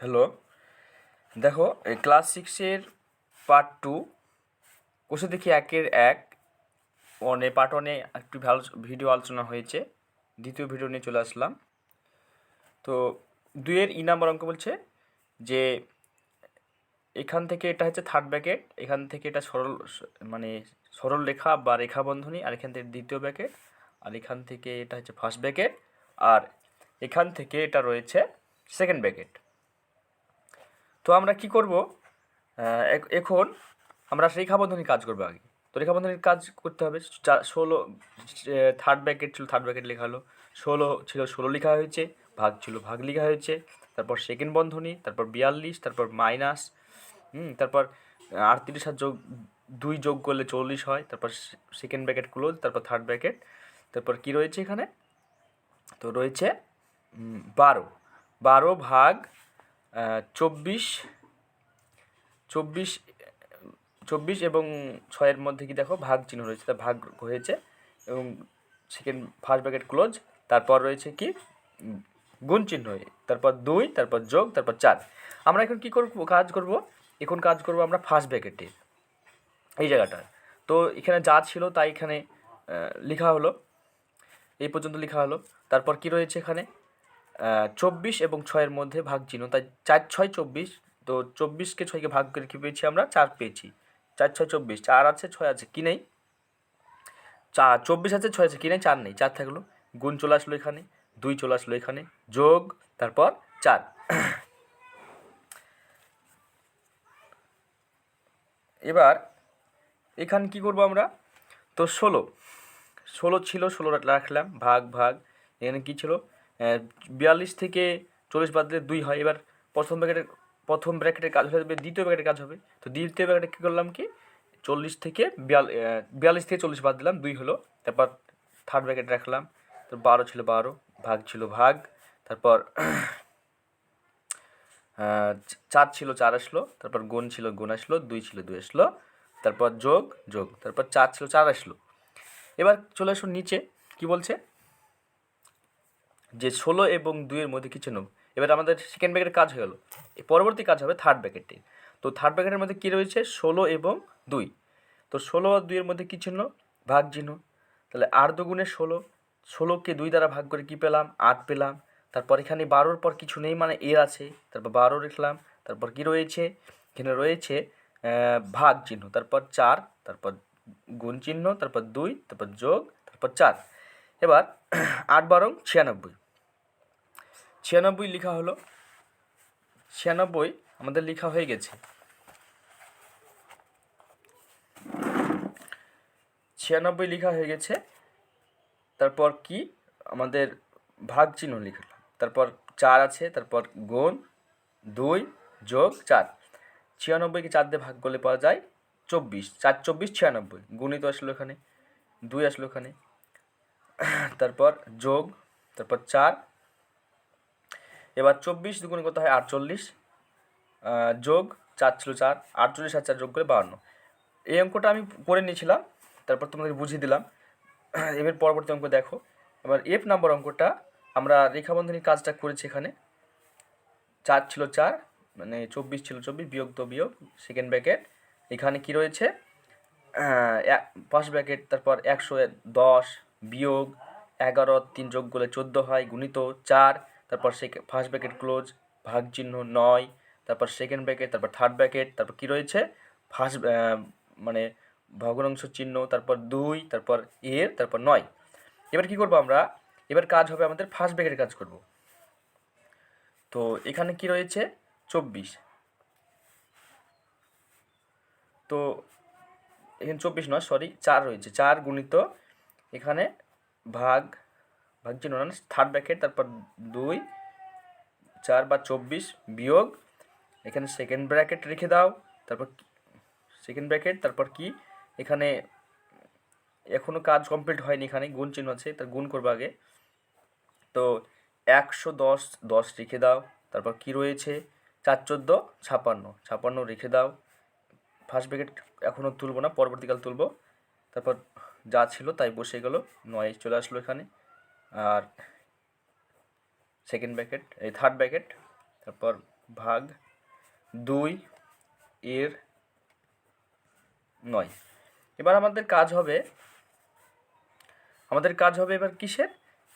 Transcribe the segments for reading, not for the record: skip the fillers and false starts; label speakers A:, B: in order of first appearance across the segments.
A: Hello, দেখো এই class 6-এর part 2 কোষে দেখি 1-এর 1 পার্ট 1-এ একটু ভালো ভিডিও আলোচনা হয়েছে। দ্বিতীয় ভিডিও নিয়ে চলে আসলাম। তো 2-এর নাম্বার অঙ্ক বলছে যে এখান থেকে এটা হচ্ছে থার্ড ব্র্যাকেট, এখান থেকে এটা সরল রেখা বা রেখা বন্ধনী, আর এখান থেকে দ্বিতীয় ব্র্যাকেট, আর এখান থেকে এটা হচ্ছে ফার্স্ট ব্র্যাকেট, আর এখান থেকে এটা রয়েছে সেকেন্ড ব্র্যাকেট। তো আমরা কি করব, এখন আমরা রেখাবন্ধনীর কাজ করবো আগে। তো রেখাবন্ধনীর কাজ করতে হবে। 16 থার্ড ব্র্যাকেট ছিল, থার্ড ব্র্যাকেট লেখা হলো, 16 ছিল 16 লেখা হয়েছে, ভাগ ছিল ভাগ লেখা হয়েছে, তারপর সেকেন্ড বন্ধনী, তারপর 42, তারপর মাইনাস, তারপর 38 আর 2 যোগ করলে 40 হয়, তারপর সেকেন্ড ব্র্যাকেট ক্লোজ, তারপর থার্ড ব্র্যাকেট, তারপর কি রয়েছে এখানে, তো রয়েছে 12 ভাগ 24 24 এবং 6-এর মধ্যে কি দেখো ভাগ চিহ্ন রয়েছে, তা ভাগ হয়েছে, এবং ফার্স্ট ব্র্যাকেট ক্লোজ, তারপর রয়েছে কি গুণ চিহ্ন, তারপর 2, তারপর যোগ, তারপর 4। আমরা এখন কি করব, কাজ করব আমরা ফার্স্ট ব্র্যাকেটে এই জায়গাটা। তো এখানে যা ছিল তাই এখানে লেখা হলো, এই পর্যন্ত লেখা হলো। তারপর কি রয়েছে এখানে 24 এবং 6-এর মধ্যে ভাগ চিহ্ন, তাই 4 6 24। তো 24কে 6কে ভাগ করে কী পেয়েছি আমরা, 4 পেয়েছি। 4 6 24, 4 আছে 6 আছে কি নেই, 24 আছে 6 আছে কি নেই, 4 নেই, 4 থাকলো, গুণ চলে আসলো এখানে, 2 চলে আসলো এখানে, যোগ, তারপর 4। এবার এখানে কি করব আমরা, তো 16 ছিল, 16 রাখলাম, ভাগ ভাগ, এখানে কী ছিল 42 থেকে 40 বাদ দিলে 2 হয়। এবার প্রথম ব্র্যাকেটের কাজ হয়ে যাবে, দ্বিতীয় ব্র্যাকেটের কাজ হবে। তো দ্বিতীয় ব্র্যাকেটে কী করলাম কি, 42 থেকে 40 বাদ দিলাম, 2 হলো, তারপর থার্ড ব্র্যাকেট রাখলাম, তো 12 ছিল 12, ভাগ ছিল ভাগ, তারপর 4 ছিল 4 আসলো, তারপর গুণ ছিল গুণ আসলো, 2 ছিল 2 আসলো, তারপর যোগ যোগ, তারপর 4 ছিল 4 আসলো। এবার চলে আসুন নিচে, কি বলছে যে 16 এবং 2-এর মধ্যে কি চিহ্ন। এবার আমাদের সেকেন্ড ব্র্যাকেটের কাজ হয়ে গেল, পরবর্তী কাজ হবে থার্ড ব্র্যাকেটে। তো থার্ড ব্র্যাকেটের মধ্যে কী রয়েছে, 16 এবং 2। তো 16 আর 2-এর মধ্যে কী চিহ্ন, ভাগ চিহ্ন। তাহলে 8 দুগুণে 16, 16কে 2 দ্বারা ভাগ করে কী পেলাম, 8 পেলাম। তারপর এখানে 12-র পর কিছু নেই, মানে এর আছে, তারপর 12 লিখলাম, তারপর কি রয়েছে, এখানে রয়েছে ভাগ চিহ্ন, তারপর 4, তারপর গুণ চিহ্ন, তারপর 2, তারপর যোগ, তারপর 4। এবার 8 12 96, 96 লেখা হলো, 96 আমাদের লেখা হয়ে গেছে, 96 লেখা হয়ে গেছে। তারপর কি আমাদের ভাগ চিহ্ন লিখলাম, তারপর 4 আছে, তারপর গুণ 2 যোগ 4, 96কে 4 দিয়ে ভাগ করলে পাওয়া যায় 24, 4 24 96, গুণিত আসলো এখানে, 2 আসলো এখানে, তারপর যোগ, তারপর 4। এবার 24 দুগুণে কত হয়, 48, যোগ 4 ছিল 4, 48 আর 4 যোগ করে 52। এই অঙ্কটা আমি করে নিয়েছিলাম, তারপর তোমাদের বুঝিয়ে দিলাম। এবার পরবর্তী অঙ্ক দেখো। এবার এফ নাম্বার অঙ্কটা আমরা রেখাবন্ধনীর কাজটা করেছি। এখানে 4 ছিল 4, মানে 24 ছিল 24, বিয়োগ তো বিয়োগ, সেকেন্ড ব্র্যাকেট, এখানে কি রয়েছে ফার্স্ট ব্র্যাকেট, তারপর 110 বিয়োগ 11, 3 যোগ করলে 14 হয়, গুণিত 4, তারপর ফার্স্ট ব্র্যাকেট ক্লোজ, ভাগ চিহ্ন 9, তারপর সেকেন্ড ব্র্যাকেট, তারপর থার্ড ব্র্যাকেট, তারপর কি রয়েছে ফার্স্ট মানে ভগ্নাংশ চিহ্ন, তারপর 2, তারপর এর, তারপর 9। এবার কি করব আমরা, এবার কাজ হবে আমাদের ফার্স্ট ব্র্যাকেটের কাজ করব। তো এখানে কি রয়েছে 24, তো এখানে 24 নয়, সরি 4 রয়েছে, 4 গুণিত এখানে ভাগ চিহ্ন না, থার্ড ব্র্যাকেট, তারপর 2, 4 বা 24 বিয়োগ, এখানে সেকেন্ড ব্র্যাকেট রেখে দাও, তারপর সেকেন্ড ব্র্যাকেট, তারপর কি এখানে এখনও কাজ কমপ্লিট হয়নি, এখানে গুণ চিহ্ন আছে, তার গুণ করবো আগে। তো 110 10 রেখে দাও, তারপর কি রয়েছে 4 14 56, 56 রেখে দাও। ফার্স্ট ব্র্যাকেট এখনও তুলবো না, পরবর্তীকাল তুলবো। তারপর যা ছিল তাই বসে গেল, 9 চলে আসলো এখানে, আর সেকেন্ড ব্র্যাকেট, এই থার্ড ব্র্যাকেট, তারপর ভাগ 2 এর 9। এবার আমাদের কাজ হবে এবার কিসের?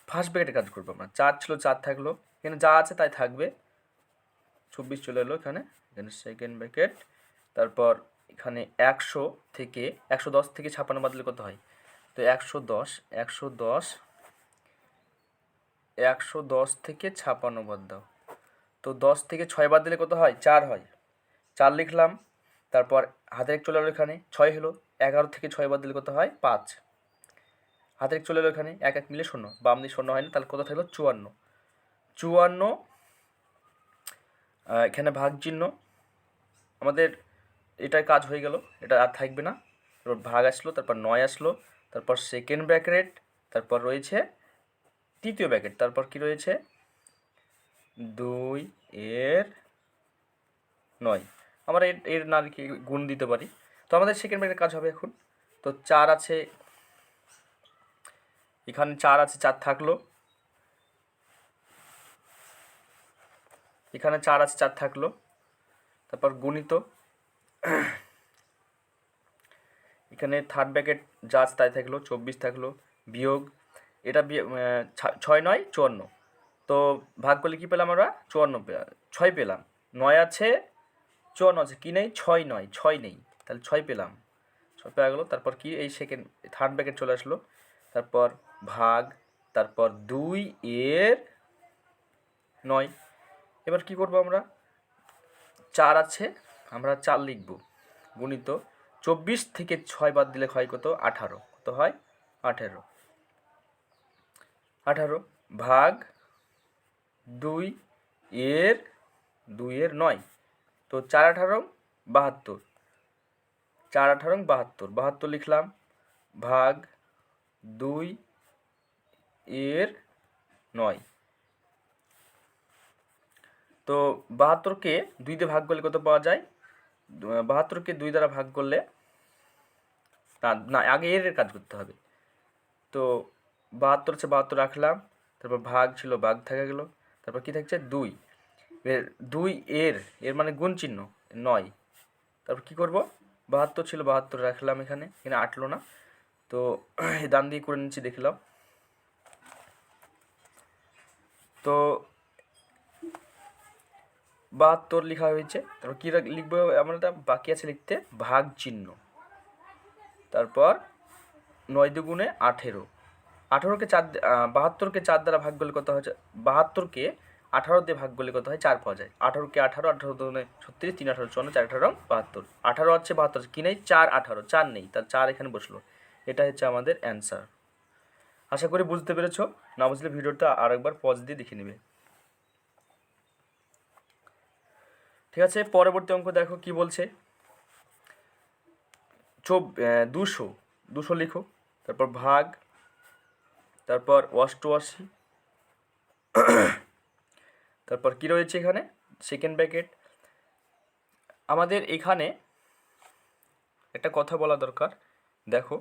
A: ফার্স্ট ব্র্যাকেটে কাজ করবো আমরা। 4 ছিল 4 থাকলো, এখানে যা আছে তাই থাকবে, 24 চলে এলো এখানে সেকেন্ড ব্র্যাকেট। তারপর এখানে 100 থেকে 110 থেকে 56 বাদ দিলে কত হয়? তো 110 থেকে 56 বাদ দাও, তো 10 থেকে 6 বাদ দিলে কত হয়? 4 হয়। 4 লিখলাম, তারপর হাতের এক চলে এলো এখানে 6 হলো, 11 থেকে 6 বাদ দিলে কত হয়? 5। হাতের এক চলে এলো এখানে 1 1 মিলে 0, বাম দিয়ে 0 হয় না, তাহলে কত থাকলো? 54। এখানে ভাগ চিহ্ন, আমাদের এটাই কাজ হয়ে গেল, এটা আর থাকবে না। তারপর ভাগ আসলো, তারপর 9 আসলো, তারপর সেকেন্ড ব্র্যাকেট, তারপর রয়েছে তৃতীয় ব্র্যাকেট, তারপর কি রয়েছে? 2 এর 9। আমরা এর না লিখে গুণ দিতে পারি। তো আমাদের সেকেন্ড ব্র্যাকেট কাজ হবে এখন। তো 4 আছে এখানে, 4 আছে, 4 থাকলো, এখানে 4 আছে, 4 থাকলো, তারপর গুণিত, এখানে থার্ড ব্র্যাকেট যা আছে তাই থাকলো, 24 থাকলো, বিয়োগ, এটা 6 9 54, তো ভাগ করলে কী পেলাম আমরা? 54 6 পেলাম। 9 আছে, 54 আছে, কী নেই? 6 নয়, 6 নেই, তাহলে 6 পেলাম, 6 পেয়ে গেলো। তারপর কি? এই সেকেন্ড থার্ড ব্র্যাকেট চলে আসলো, তারপর ভাগ, তারপর 2 এর 9। এবার কি করব আমরা? 4 আছে, আমরা 4 লিখব, গুণিত 24 থেকে 6 বাদ দিলে হয় কত? 18। কত হয়? 18 ভাগ 2 এর 9। তো 4 18 72, 4 18 72, 72 লিখলাম, ভাগ 2 এর 9। তো 72কে 2 দিয়ে ভাগ করলে কত পাওয়া যায়? 72কে 2 দ্বারা ভাগ করলে, না আগে এর কাজ করতে হবে। তো 72 আছে, 72 রাখলাম, তারপর ভাগ ছিল, ভাগ থেকে গেল, তারপর কি থাকছে? 2 এর মানে গুণ চিহ্ন 9। তারপর কি করব? 72 ছিল, 72 রাখলাম, এখানে আটলো না, তো দান দিয়ে করে নিচ্ছি, দেখলাম। তো 72 লেখা হয়েছে। তারপর কী লিখবো আমরা? বাকি আছে লিখতে ভাগ চিহ্ন, তারপর 9 দুগুণে 18, 18কে 4, 72কে 4 দ্বারা ভাগ করলে কত হয়? 72কে 18 দিয়ে ভাগ করলে কত হয়? 4 পাওয়া যায়। 18কে 18, 18 দুগুণে 36, 3 18 54, 4 18 72, 18 আছে, 72 আছে, কি নেই? 4 18, 4 নেই, তার 4 এখানে বসলো। এটা হচ্ছে আমাদের অ্যান্সার। আশা করি বুঝতে পেরেছো। না বুঝলে ভিডিওটা আরেকবার পজ দিয়ে দেখে নেবে। ঠিক আছে, পরবর্তী অঙ্ক দেখো কি বলছে। 200 লিখো, তারপর ভাগ, তারপর 88, তারপর কি রয়েছে এখানে? Second bracket. আমাদের এখানে একটা কথা বলা দরকার, দেখো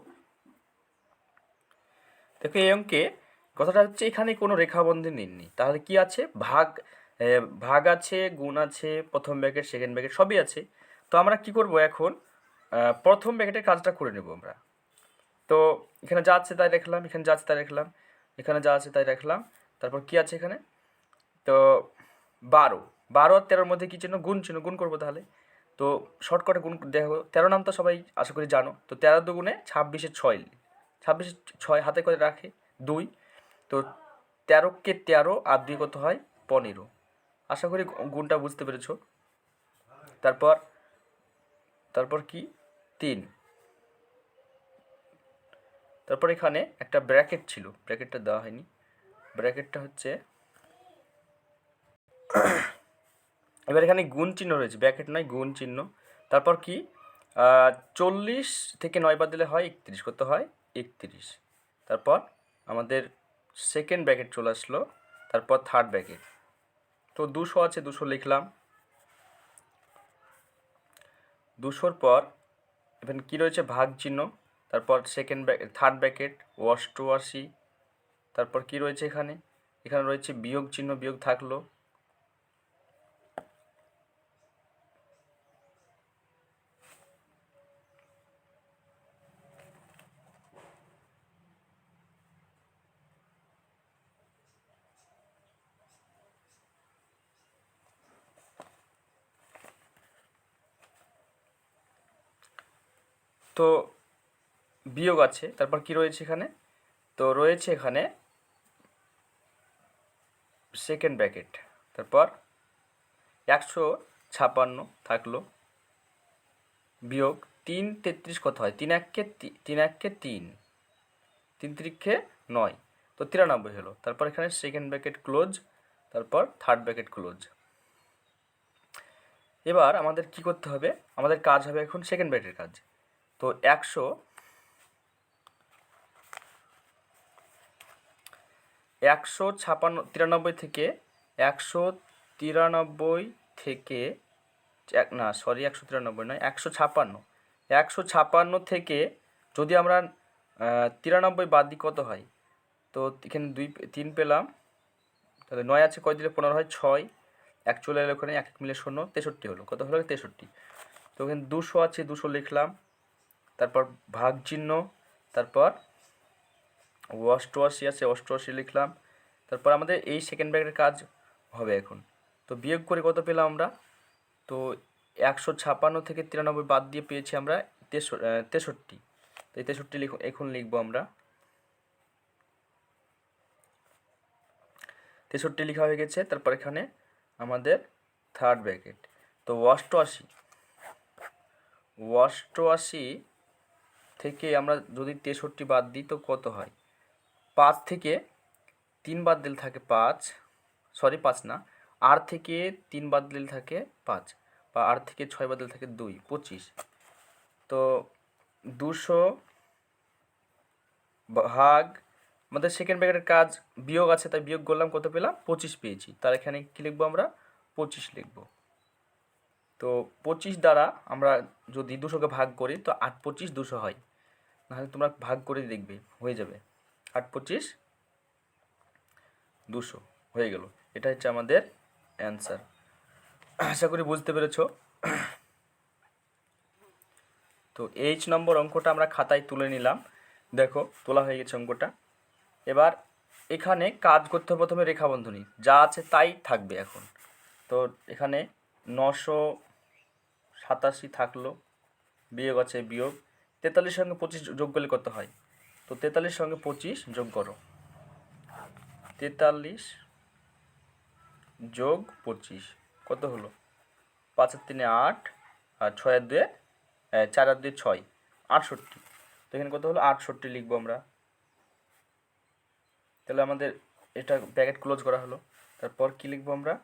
A: এই অঙ্কে কথাটা হচ্ছে এখানে কোনো রেখাবন্ধী নেই, তাহলে কি আছে? ভাগ আছে, গুণ আছে, প্রথম ব্র্যাকেট সেকেন্ড ব্র্যাকেট সবই আছে। তো আমরা কি করব এখন? প্রথম ব্র্যাকেটের কাজটা করে নেব আমরা। তো এখানে যা আছে তাই রাখলাম, এখানে যা আছে তাই রাখলাম, এখানে যা আছে তাই রাখলাম, তারপর কি আছে এখানে? তো 12 আর 13-র মধ্যে কী চিহ্ন? গুণ চিহ্ন, গুণ করবো তাহলে। তো শর্টকাটে গুণ দেখো, 13 নাম তো সবাই আশা করি জানো। তো 13 দুগুণে 26-এর 6, 26-এর 6 হাতে করে রাখে 2, তো 13কে 13 আর 2 কত হয়? 15। আশা করি গুণটা বুঝতে পেরেছো। তারপর কি? 3। তারপর এখানে একটা ব্র্যাকেট ছিল, ব্র্যাকেটটা দেওয়া হয়নি, ব্র্যাকেটটা হচ্ছে এবার এখানে গুণ চিহ্ন রয়েছে, ব্র্যাকেট নয়, গুণ চিহ্ন। তারপর কি? 40 থেকে 9 বাদ দিলে হয় 31, কত হয়? 31। তারপর আমাদের সেকেন্ড ব্র্যাকেট চলে আসলো, তারপর থার্ড ব্র্যাকেট। তো 200 আছে, 200 লিখলাম, 200-র পর এখানে কী রয়েছে? ভাগ চিহ্ন, তারপর থার্ড ব্র্যাকেট 88, তারপর কি রয়েছে এখানে? এখানে রয়েছে বিয়োগ চিহ্ন, বিয়োগ থাকলো, তো বিয়োগ আছে, তারপর কি রয়েছে এখানে, তো রয়েছে এখানে সেকেন্ড ব্র্যাকেট, তারপর 156 থাকলো, বিয়োগ 3 33 কত হয়, 3 1 3 3 3 9, তো 93 হলো। তারপর এখানে সেকেন্ড ব্র্যাকেট ক্লোজ, তারপর থার্ড ব্র্যাকেট ক্লোজ। এবার আমাদের কি করতে হবে, আমাদের কাজ হবে এখন সেকেন্ড ব্র্যাকেটের কাজ। তো 193 থেকে 193 থেকে না সরি 193 নয়, 156 থেকে যদি আমরা 93 বাদ দিই কত হয়, তো এখানে 3 পেলাম, তাহলে 9 আছে, কয় দিলে 15 হয়, 6, 1 চলে এলো ওখানে, 1 মিলে 0, 63 হলো। কত হলো, 63। তো এখানে 200 আছে, 200 লিখলাম, তারপর ভাগ চিহ্ন, তারপর 88 আছে, 88 লিখলাম। তারপর আমাদের এই সেকেন্ড ব্র্যাকেটের কাজ হবে এখন। তো বিয়োগ করে কত পেলাম আমরা, তো 156 থেকে 93 বাদ দিয়ে পেয়েছি আমরা 63। তো এই 63 এখন লিখবো আমরা, 63 লেখা হয়ে গেছে। তারপর এখানে আমাদের থার্ড ব্র্যাকেট, তো 88 থেকে আমরা যদি 63 বাদ দিই তো কত হয়, 5 থেকে 3 বাদ দিলে থাকে 5, সরি 5 না, 8 থেকে 3 বাদ দিলে থাকে 5, বা 8 থেকে 6 বাদ দিলে থাকে 2, 25। তো 200 ভাগ, আমাদের সেকেন্ড ব্র্যাকেটের কাজ বিয়োগ আছে, তাই বিয়োগ করলাম, কত পেলাম, 25 পেয়েছি। তার এখানে কী লিখবো আমরা, 25 লিখবো। তো 25 দ্বারা আমরা যদি 200কে ভাগ করি তো 8 25 200 হয়, নাহলে তোমরা ভাগ করে দেখবে হয়ে যাবে, 8 25 200 হয়ে গেল। এটা হচ্ছে আমাদের অ্যান্সার। আশা করি বুঝতে পেরেছো। তো এইচ নম্বর অঙ্কটা আমরা খাতায় তুলে নিলাম, দেখো তোলা হয়ে গেছে অঙ্কটা। এবার এখানে কাজ করতে হবে প্রথমে রেখাবন্ধনী, যা আছে তাই থাকবে এখন। তো এখানে 987 থাকলো, বিয়োগ আছে বিয়োগ, 43 সঙ্গে 25 যোগ করলে কত হয়, তো 43 সঙ্গে 25 যোগ করো, 43 যোগ 25 কত হলো, 5 আর 3 8, আর 6 আর 2 4 আর 2 6, 68। তো এখানে কত হলো, 68 লিখবো আমরা। তাহলে আমাদের এটা ব্র্যাকেট ক্লোজ করা হলো। তারপর কি লিখবো আমরা,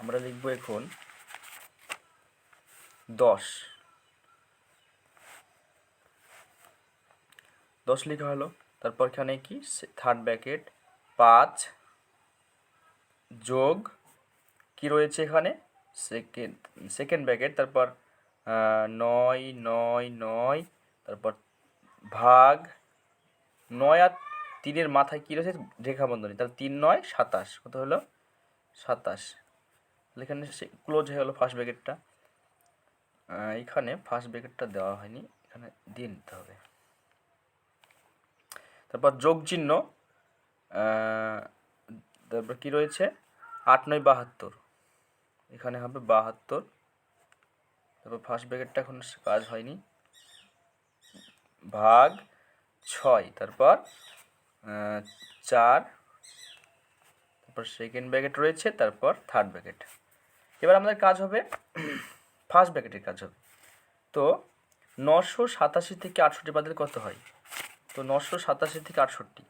A: আমরা লিখবো এখন 10 লেখা হলো। তারপর এখানে কি থার্ড ব্র্যাকেট 5 যোগ কি রয়েছে এখানে সেকেন্ড ব্র্যাকেট, তারপর 9 9 9, তারপর ভাগ 9 আর 3-এর মাথায় কী রয়েছে রেখাবন্ধনী, তাহলে 3 9 27, কত হলো 27। এখানে ক্লোজ হয়ে গেলো ফার্স্ট ব্র্যাকেটটা, এখানে ফার্স্ট ব্র্যাকেটটা দেওয়া হয়নি, এখানে দিয়ে নিতে হবে। তারপর যোগ চিহ্ন, তারপর কী রয়েছে 8 9 72, এখানে হবে 72। তারপর ফার্স্ট ব্র্যাকেটটা এখন কাজ হয়নি, ভাগ 6, তারপর 4, তারপর সেকেন্ড ব্র্যাকেট রয়েছে, তারপর থার্ড ব্র্যাকেট। এবার আমাদের কাজ হবে ফার্স্ট ব্র্যাকেটের কাজ হবে। তো 987 থেকে 68 বাদ দিলে কত হয়, তো 987 থেকে 68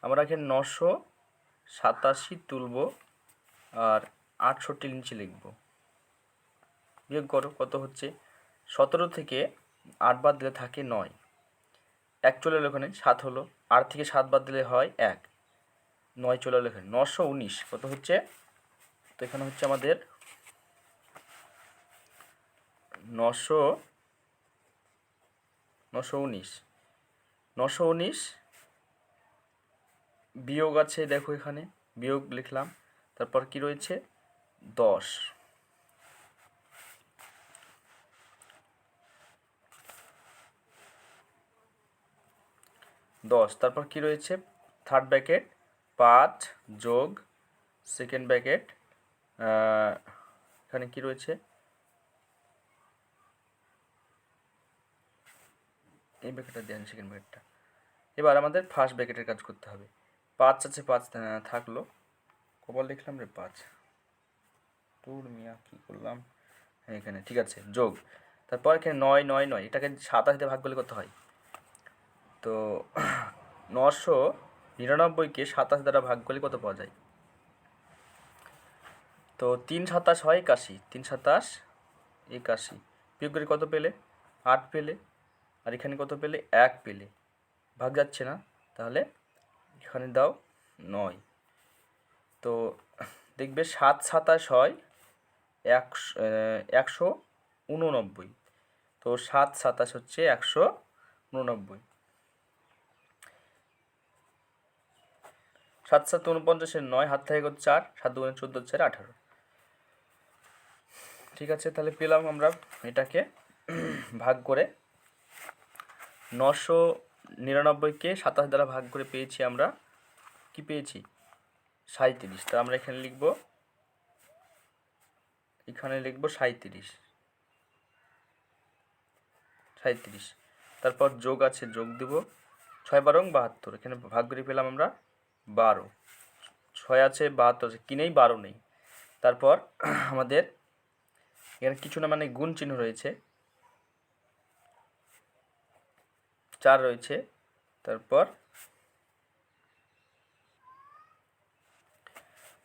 A: আমরা এখানে 987 তুলব আর 68 নিচে লিখব, বিয়োগ করো কত হচ্ছে, 17 থেকে 8 বাদ দিলে থাকে 9, 1 চলে এলো এখানে 7 হলো, 8 থেকে 7 বাদ দিলে হয় 1, 9 চলে এলো এখানে, 919 কত হচ্ছে, তো এখানে হচ্ছে আমাদের 919 বিয়োগ আছে, দেখো এখানে বিয়োগ লিখলাম, তারপর কি রয়েছে 10, তারপর কি রয়েছে থার্ড ব্র্যাকেট 5 যোগ সেকেন্ড ব্র্যাকেট, এখানে কি রয়েছে এই ব্র্যাকেটটা দেন, সেকেন্ড ব্র্যাকেটটা। এবার আমাদের ফার্স্ট ব্র্যাকেটের কাজ করতে হবে। 5 আছে, 5 থাকলো, কপাল লিখলাম রে 5, তোর মিয়া কী করলাম, হ্যাঁ এখানে ঠিক আছে, যোগ। তারপর এখানে 9 9 9, এটাকে 27 দিয়ে ভাগ করলে কত হয়? তো 999কে 27 দ্বারা ভাগ করলে কত পাওয়া যায়? তো 3 27 হয় 81, 3 27 81, বিয়োগ করে কত পেলে? 8 পেলে। আর এখানে কত পেলে? 1 পেলে। ভাগ যাচ্ছে না, তাহলে এখানে দাও 9। তো দেখবে 7 27 হয় 189। তো 7 27 হচ্ছে 189। 7 7 49, 9 হাত থেকে 4, 7 2 14, 4 18। ঠিক আছে, তাহলে পেলাম আমরা এটাকে ভাগ করে 999কে 27 দ্বারা ভাগ করে পেয়েছি আমরা, কি পেয়েছি? 37। তা আমরা এখানে লিখব 37। তারপর যোগ আছে, যোগ দেব, 6 12 72, এখানে ভাগ করে পেলাম আমরা 12। 6 আছে, 72 আছে, কিনেই 12 নেই। তারপর আমাদের এখানে কিছু না মানে গুণ চিহ্ন রয়েছে, 4 রয়েছে। তারপর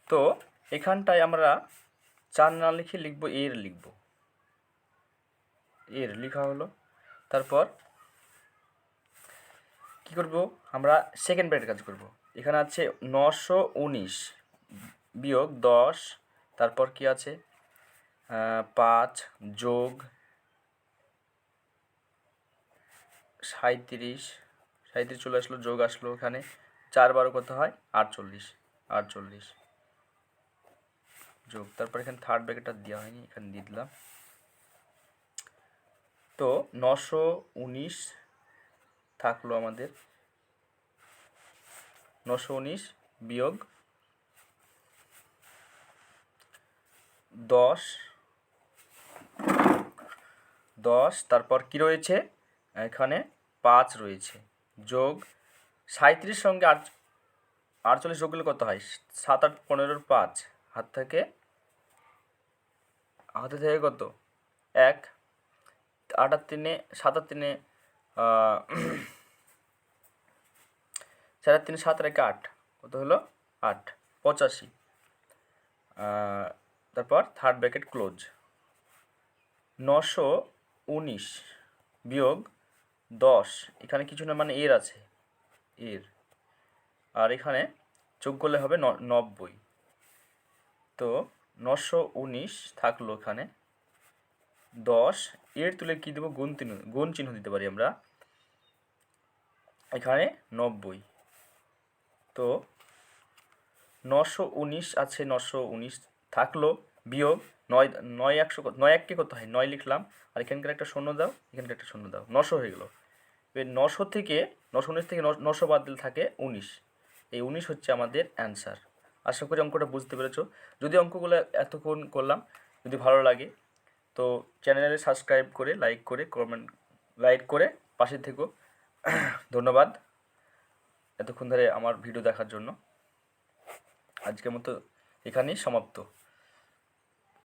A: তো এখানটায় আমরা 4 না লিখে লিখব এর, লিখব এর, লেখা হলো। তারপর কি করব আমরা? সেকেন্ড ব্র্যাকেটের কাজ করব। এখানে আছে 919 বিয়োগ 10, তারপর কি আছে 5 যোগ 37, 37 চলে আসলো, যোগ আসলো, এখানে 4 12 কত হয়? 48 যোগ। তারপর এখানে থার্ড ব্র্যাকেটটা দেওয়া হয়নি, এখানে দিয়ে দিলাম। তো 919 থাকলো আমাদের, 919 বিয়োগ 10, তারপর কি রয়েছে? এখানে 5 রয়েছে, যোগ 37 সঙ্গে 48 যোগ করলে কত হয়? 7 8 15 5, হাতে থেকে কত? 1, 8 আর 3 7 আর 3 4 আর 3 7 আর 1 8, কত হলো? 8 85। তারপর থার্ড ব্র্যাকেট ক্লোজ। 919 বিয়োগ 10, এখানে কিছু না মানে এর আছে, এর, আর এখানে যোগ করলে হবে 90। তো 919 থাকলো এখানে, 10 এর তুলে কী দেবো? গুণ চিহ্ন দিতে পারি আমরা, এখানে 90। তো 919 আছে, 919 থাকলো, বিয়োগ 9 9 100, 9 1কে কত হয়? 9 লিখলাম, আর এখানকার একটা শূন্য দাও, এখানকার একটা শূন্য দাও, 900 হয়ে গেল। এবার 919 থেকে 900 বাদ দিলে থাকে 19। এই 19 হচ্ছে আমাদের অ্যান্সার। আশা করি অঙ্কটা বুঝতে পেরেছো। যদি অঙ্কগুলো এতক্ষণ করলাম যদি ভালো লাগে তো চ্যানেলে সাবস্ক্রাইব করে, লাইক করে পাশে থেকো। ধন্যবাদ এতক্ষণ ধরে আমার ভিডিও দেখার জন্য। আজকের মতো এখানেই সমাপ্ত।